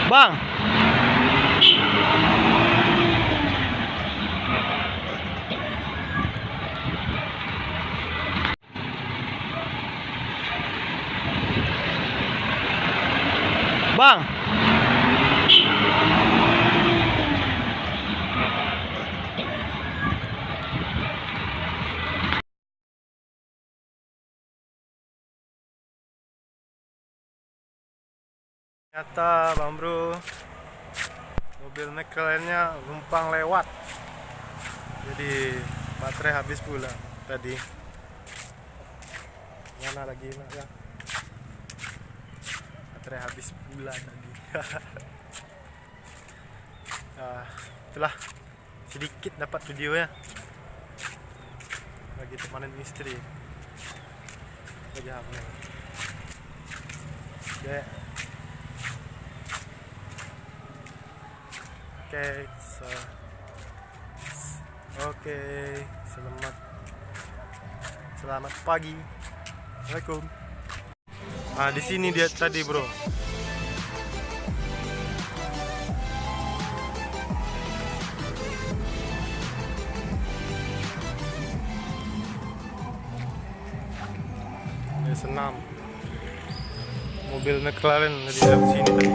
Bang. Bang. Ternyata Bang Bro, mobil McLarennya numpang lewat, jadi baterai habis pula tadi. Mana lagi nak ya? Baterai habis pula tadi. Itulah sedikit dapat video ya, lagi temanin istri kerja apa? Oke, selamat pagi. Assalamualaikum. Di sini dia tadi, bro. Senam mobil McLaren di sini tadi.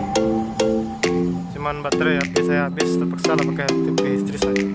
Cuman baterai HP saya habis, terpaksa lah pakai HP istri saya.